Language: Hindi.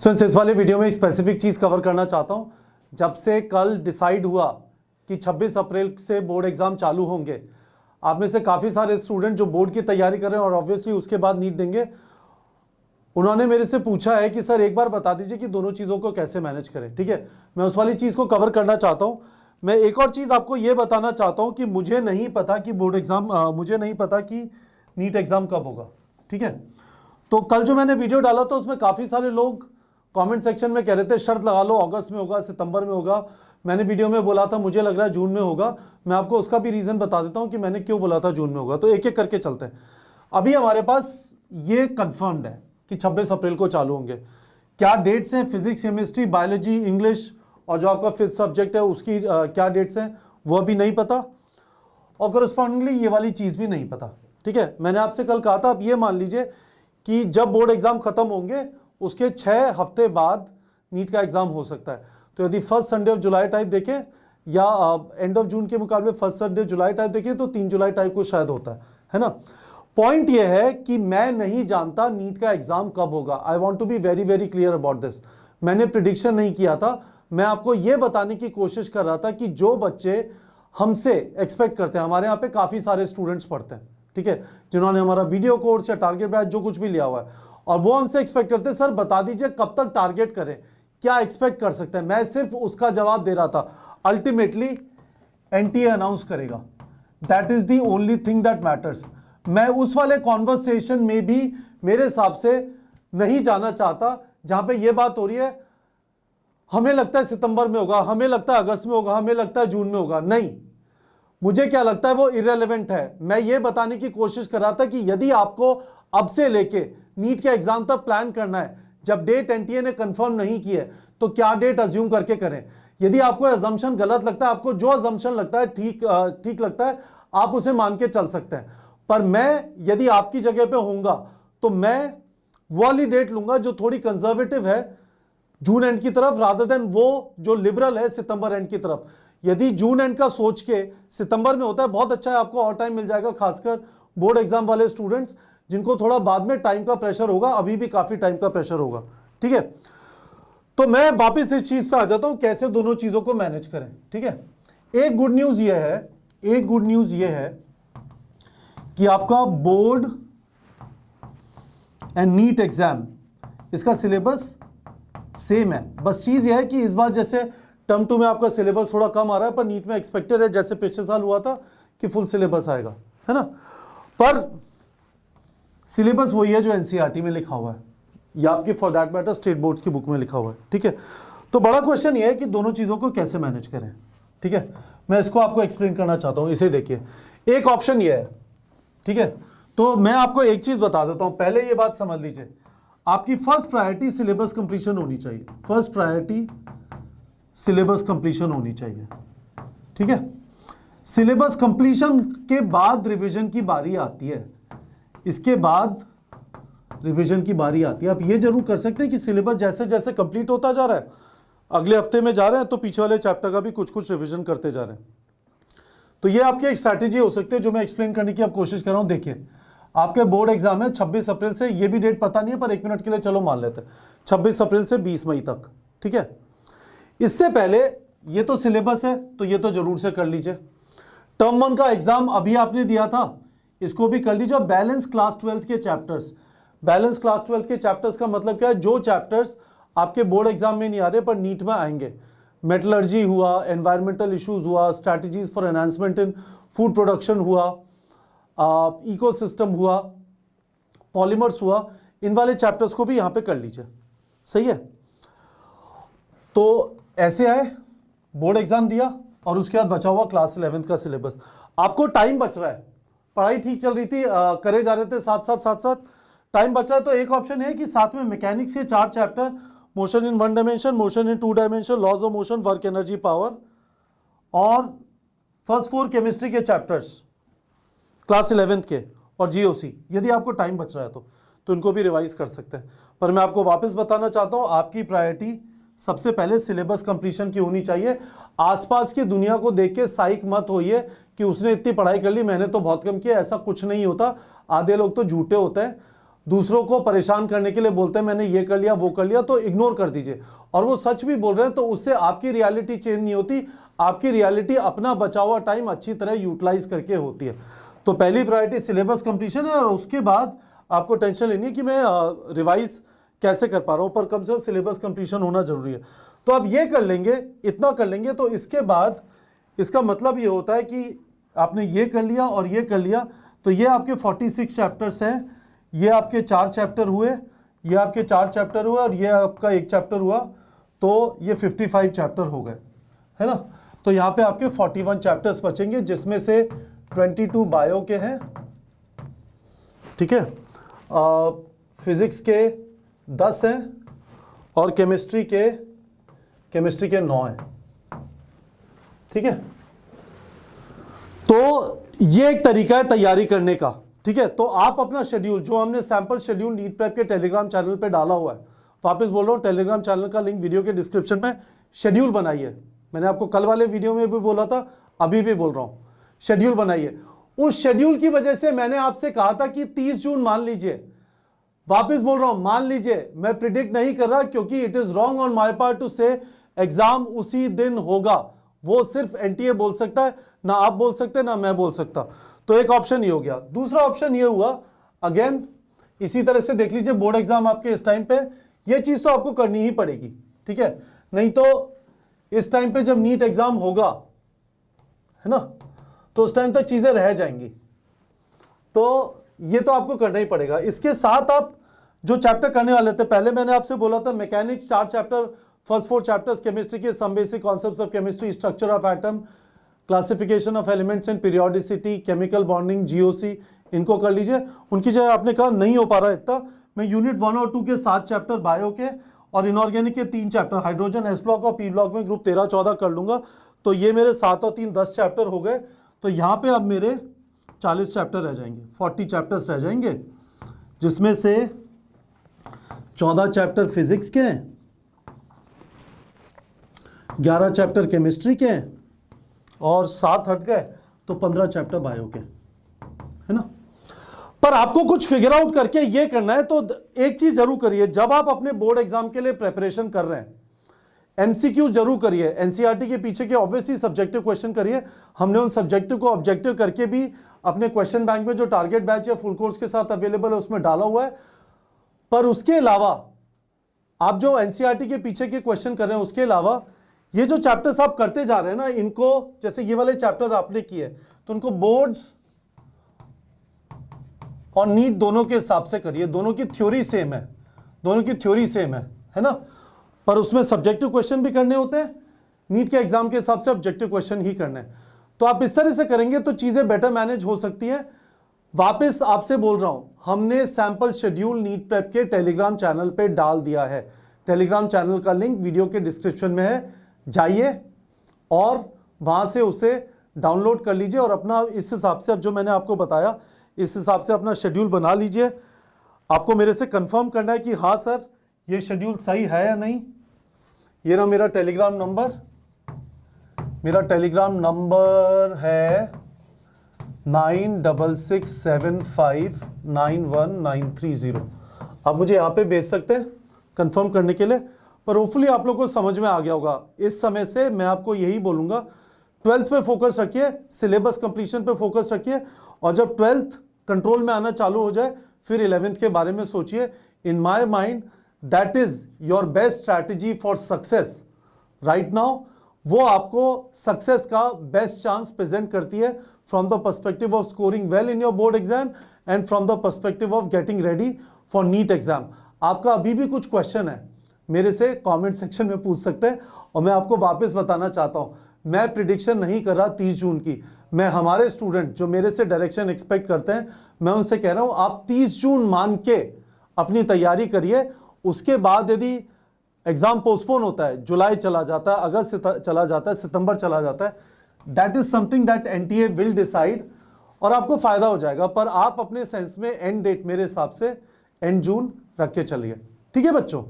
इस वाले वीडियो में एक स्पेसिफिक चीज़ कवर करना चाहता हूँ। जब से कल डिसाइड हुआ कि 26 अप्रैल से बोर्ड एग्ज़ाम चालू होंगे, आप में से काफ़ी सारे स्टूडेंट जो बोर्ड की तैयारी कर रहे हैं और ऑब्वियसली उसके बाद नीट देंगे, उन्होंने मेरे से पूछा है कि सर एक बार बता दीजिए कि दोनों चीज़ों को कैसे मैनेज करें। ठीक है, मैं उस वाली चीज़ को कवर करना चाहता हूँ। मैं एक और चीज़ आपको ये बताना चाहता हूँ कि मुझे नहीं पता कि बोर्ड एग्ज़ाम मुझे नहीं पता कि नीट एग्ज़ाम कब होगा। ठीक है, तो कल जो मैंने वीडियो डाला था उसमें काफ़ी सारे लोग कमेंट सेक्शन में कह रहे थे शर्त लगा लो, अगस्त में होगा, सितंबर में होगा। मैंने वीडियो में बोला था मुझे लग रहा है जून में होगा। मैं आपको उसका भी रीज़न बता देता हूँ कि मैंने क्यों बोला था जून में होगा। तो एक एक करके चलते हैं। अभी हमारे पास ये कंफर्म्ड है कि 26 अप्रैल को चालू होंगे। क्या डेट्स हैं? फिजिक्स, केमिस्ट्री, बायोलॉजी, इंग्लिश और जो आपका फिफ्थ सब्जेक्ट है उसकी क्या डेट्स हैं वो अभी नहीं पता, और करस्पॉन्डिंगली ये वाली चीज़ भी नहीं पता। ठीक है, मैंने आपसे कल कहा था, अब ये मान लीजिए कि जब बोर्ड एग्ज़ाम ख़त्म होंगे उसके 6 हफ्ते बाद नीट का एग्ज़ाम हो सकता है। तो यदि first Sunday of July type देखें या एंड ऑफ जून के मुकाबले फर्स्ट संडे जुलाई टाइप देखें तो 3 जुलाई टाइप को शायद होता है ना। पॉइंट ये है कि मैं नहीं जानता नीट का एग्ज़ाम कब होगा। I want to be very very clear about this. मैंने प्रिडिक्शन नहीं किया था, मैं आपको ये बताने की कोशिश कर रहा था कि जो बच्चे हमसे एक्सपेक्ट करते हैं, हमारे यहाँ पे काफ़ी सारे स्टूडेंट्स पढ़ते हैं, ठीक है, जिन्होंने हमारा वीडियो कोर्स या टारगेट बैच जो कुछ भी लिया हुआ है, और वो हमसे एक्सपेक्ट करते हैं सर बता दीजिए कब तक टारगेट करें, क्या एक्सपेक्ट कर सकते हैं। मैं सिर्फ उसका जवाब दे रहा था। अल्टीमेटली एनटीए अनाउंस करेगा, that is the only thing that matters. मैं उस वाले कॉन्वर्सेशन में भी मेरे हिसाब से नहीं जाना चाहता जहां पे ये बात हो रही है हमें लगता है सितंबर में होगा, हमें लगता है अगस्त में होगा, हमें लगता है जून में होगा। नहीं, मुझे क्या लगता है वो इररिलेवेंट है। मैं ये बताने की कोशिश कर रहा था कि यदि आपको अब से लेके नीट के एग्जाम तक प्लान करना है, जब डेट एनटीए ने कंफर्म नहीं की है तो क्या डेट अज्यूम करके करें। यदि आपको अजम्पशन गलत लगता है, आपको जो अजम्पशन लगता है ठीक लगता है, आप उसे मान के चल सकते हैं। पर मैं यदि आपकी जगह पे होऊंगा तो मैं वो वाली डेट लूंगा जो थोड़ी कंजर्वेटिव है, जून एंड की तरफ, रादर देन वो जो लिबरल है सितंबर एंड की तरफ। यदि जून एंड का सोच के सितंबर में होता है बहुत अच्छा है, आपको और टाइम मिल जाएगा, खासकर बोर्ड एग्जाम वाले स्टूडेंट्स जिनको थोड़ा बाद में टाइम का प्रेशर होगा, अभी भी काफी टाइम का प्रेशर होगा। ठीक है, तो मैं वापस इस चीज पे आ जाता हूं कैसे दोनों चीजों को मैनेज करें। ठीक है, एक गुड न्यूज ये है कि आपका बोर्ड एंड नीट एग्जाम इसका सिलेबस सेम है। बस चीज यह है कि इस बार जैसे टर्म 2 में आपका सिलेबस थोड़ा कम आ रहा है, पर नीट में एक्सपेक्टेड है जैसे पिछले साल हुआ था कि फुल सिलेबस आएगा, है ना। पर सिलेबस वही है जो एनसीईआरटी में लिखा हुआ है या आपकी for that matter state board की बुक में लिखा हुआ है। ठीक है, तो बड़ा क्वेश्चन ये है कि दोनों चीज़ों को कैसे मैनेज करें। ठीक है, मैं इसको आपको एक्सप्लेन करना चाहता हूँ। इसे देखिए, एक ऑप्शन ये है, ठीक है, तो मैं आपको एक चीज़ बता देता हूँ, पहले ये बात समझ लीजिए, आपकी फर्स्ट प्रायोरिटी सिलेबस कंप्लीशन होनी चाहिए। फर्स्ट प्रायोरिटी सिलेबस कंप्लीशन होनी चाहिए। ठीक है, सिलेबस कंप्लीशन के बाद रिवीजन की बारी आती है, इसके बाद रिवीजन की बारी आती है। आप ये जरूर कर सकते हैं कि सिलेबस जैसे जैसे कंप्लीट होता जा रहा है, अगले हफ्ते में जा रहे हैं तो पीछे वाले चैप्टर का भी कुछ कुछ रिवीजन करते जा रहे हैं। तो ये आपकी एक स्ट्रैटेजी हो सकती है जो मैं एक्सप्लेन करने की आप कोशिश कर रहा हूं। देखिए, आपके बोर्ड एग्जाम है 26 अप्रैल से, ये भी डेट पता नहीं है पर 1 मिनट के लिए चलो मान लेते हैं 26 अप्रैल से 20 मई तक। ठीक है, इससे पहले ये तो सिलेबस है तो ये तो जरूर से कर लीजिए। टर्म 1 का एग्जाम अभी आपने दिया था, इसको भी कर लीजिए। बैलेंस क्लास 12 के चैप्टर्स, बैलेंस क्लास 12 के चैप्टर्स का मतलब क्या है, जो चैप्टर्स आपके बोर्ड एग्जाम में नहीं आ रहे पर नीट में आएंगे। मेटलर्जी हुआ, एनवायरमेंटल इश्यूज हुआ, strategies for enhancement in food production हुआ, इकोसिस्टम हुआ, पॉलीमर्स हुआ, इन वाले चैप्टर्स को भी यहां पे कर लीजिए। सही है, तो ऐसे आए, बोर्ड एग्जाम दिया और उसके बाद बचा हुआ क्लास 11 का सिलेबस। आपको टाइम बच रहा है, पढ़ाई ठीक चल रही थी, करे जा रहे थे साथ साथ टाइम बचा है, तो एक ऑप्शन है कि साथ में मैकेनिक्स के 4 chapter, motion in 1 dimension, motion in 2 dimension, laws of motion, work energy power, और फर्स्ट 4 केमिस्ट्री के चैप्टर्स क्लास 11 के, और जीओसी, यदि आपको टाइम बच रहा है तो इनको भी रिवाइज कर सकते हैं। पर मैं आपको वापस बताना चाहता हूं, आपकी प्रायोरिटी सबसे पहले सिलेबस कंप्लीशन की होनी चाहिए। आसपास की दुनिया को देख के साइक मत होइए कि उसने इतनी पढ़ाई कर ली, मैंने तो बहुत कम किया। ऐसा कुछ नहीं होता, आधे लोग तो झूठे होते हैं। दूसरों को परेशान करने के लिए बोलते हैं मैंने ये कर लिया वो कर लिया, तो इग्नोर कर दीजिए। और वो सच भी बोल रहे हैं तो उससे आपकी रियलिटी चेंज नहीं होती, आपकी रियलिटी अपना बचा हुआ टाइम अच्छी तरह यूटिलाइज करके होती है। तो पहली प्रायोरिटी सिलेबस कंप्लीशन है, और उसके बाद आपको टेंशन लेनी है कि मैं रिवाइज कैसे कर पा रहा हूँ, पर कम से कम सिलेबस कंप्लीशन होना जरूरी है। तो आप ये कर लेंगे, इतना कर लेंगे, तो इसके बाद इसका मतलब ये होता है कि आपने ये कर लिया और ये कर लिया, तो ये आपके 46 चैप्टर्स हैं, ये आपके 4 चैप्टर हुए, ये आपके 4 चैप्टर हुए, और ये आपका 1 चैप्टर हुआ, तो ये 55 चैप्टर हो गए, है ना। तो यहाँ पे आपके 41 चैप्टर्स बचेंगे, जिसमें से 22 बायो के हैं, ठीक है, फिजिक्स के 10 हैं, और केमिस्ट्री के 9 हैं, ठीक है। तो ये एक तरीका है तैयारी करने का, ठीक है। तो आप अपना शेड्यूल, जो हमने सैंपल शेड्यूल नीट प्रेप के टेलीग्राम चैनल पे डाला हुआ है, वापस बोल रहा हूँ, टेलीग्राम चैनल का लिंक वीडियो के डिस्क्रिप्शन में, शेड्यूल बनाइए। मैंने आपको कल वाले वीडियो में भी बोला था, अभी भी बोल रहा हूँ, शेड्यूल बनाइए। उस शेड्यूल की वजह से मैंने आपसे कहा था कि 30 जून मान लीजिए, वापस बोल रहा हूं मान लीजिए, मैं प्रिडिक्ट नहीं कर रहा, क्योंकि it is wrong on my part two से एग्जाम उसी दिन होगा। वो सिर्फ एनटीए बोल सकता है, ना आप बोल सकते ना मैं बोल सकता। तो एक ऑप्शन ये हो गया। दूसरा ऑप्शन ये हुआ, अगेन इसी तरह से देख लीजिए, बोर्ड एग्जाम आपके इस टाइम पे, ये चीज तो आपको करनी ही पड़ेगी, ठीक है। नहीं तो इस टाइम पे जब नीट एग्जाम होगा, है ना, तो उस टाइम तक चीजें रह जाएंगी। तो ये तो आपको करना ही पड़ेगा। इसके साथ आप जो चैप्टर करने वाले थे, पहले मैंने आपसे बोला था mechanics 4 chapter, first 4 chapters chemistry के, some basic concepts of chemistry, structure of atom, classification of elements and periodicity, chemical bonding, GOC, इनको कर लीजिए। उनकी जगह आपने कहा नहीं हो पा रहा इतना, मैं यूनिट 1 और 2 के 7 चैप्टर बायो के, और इनऑर्गेनिक के 3 चैप्टर, हाइड्रोजन एस ब्लॉक और पी ब्लॉक में ग्रुप 13-14 कर लूंगा। तो ये मेरे 7 और 3 10 चैप्टर हो गए। तो यहाँ पे अब मेरे 40 चैप्टर रह जाएंगे, 40 चैप्टर्स रह जाएंगे, जिसमें से 14 चैप्टर फिजिक्स के हैं, 11 चैप्टर केमिस्ट्री के हैं, और 7 हट गए तो 15 चैप्टर बायो के, है ना। पर आपको कुछ फिगर आउट करके ये करना है। तो एक चीज जरूर करिए, जब आप अपने बोर्ड एग्जाम के लिए प्रिपरेशन कर रहे हैं, एमसीक्यू जरूर करिए। एनसीईआरटी के पीछे के ऑब्वियसली सब्जेक्टिव क्वेश्चन करिए। हमने उन सब्जेक्टिव को ऑब्जेक्टिव करके भी अपने क्वेश्चन बैंक में जो टारगेट बैच या फुल कोर्स के साथ अवेलेबल है उसमें डाला हुआ है। पर उसके अलावा आप जो एनसीईआरटी के पीछे के क्वेश्चन कर रहे हैं, उसके अलावा ये जो चैप्टर्स आप करते जा रहे हैं ना, इनको, जैसे ये वाले चैप्टर आपने किए तो उनको बोर्ड्स और नीट दोनों के हिसाब से करिए। दोनों की थ्योरी सेम है, दोनों की थ्योरी सेम है ना। पर उसमें सब्जेक्टिव क्वेश्चन भी करने होते हैं, नीट के एग्जाम के हिसाब से ऑब्जेक्टिव क्वेश्चन ही करने हैं। तो आप इस तरह से करेंगे तो चीजें बेटर मैनेज हो सकती है। वापस आपसे बोल रहा हूं, हमने सैंपल शेड्यूल नीट प्रेप के टेलीग्राम चैनल पे डाल दिया है। टेलीग्राम चैनल का लिंक वीडियो के डिस्क्रिप्शन में है, जाइए और वहां से उसे डाउनलोड कर लीजिए और अपना इस हिसाब से, अब जो मैंने आपको बताया इस हिसाब से अपना शेड्यूल बना लीजिए। आपको मेरे से कंफर्म करना है कि हाँ सर ये शेड्यूल सही है या नहीं। ये रहा मेरा टेलीग्राम नंबर, मेरा टेलीग्राम नंबर है 9667591930। आप मुझे यहाँ पे भेज सकते हैं कंफर्म करने के लिए। पर होपफुली आप लोगों को समझ में आ गया होगा। इस समय से मैं आपको यही बोलूँगा, 12th पे फोकस रखिए, सिलेबस कंप्लीशन पे फोकस रखिए, और जब 12th कंट्रोल में आना चालू हो जाए फिर 11th के बारे में सोचिए। In my mind that is your best strategy for success right now. वो आपको सक्सेस का बेस्ट चांस प्रेजेंट करती है from the perspective of scoring well in your board exam and from the perspective of getting ready for NEET exam. आपका अभी भी कुछ क्वेश्चन है मेरे से कमेंट सेक्शन में पूछ सकते हैं, और मैं आपको वापस बताना चाहता हूं, मैं प्रिडिक्शन नहीं कर रहा 30 जून की। मैं हमारे स्टूडेंट जो मेरे से डायरेक्शन एक्सपेक्ट करते हैं, मैं उनसे कह रहा हूं आप 30 जून मान के अपनी तैयारी करिए। उसके बाद यदि एग्जाम पोस्टपोन होता है, जुलाई चला जाता है, अगस्त चला जाता है, सितंबर चला जाता है, that is something that NTA will decide और आपको फायदा हो जाएगा। पर आप अपने सेंस में एंड डेट मेरे हिसाब से एंड जून रख के चलिए, ठीक है बच्चों।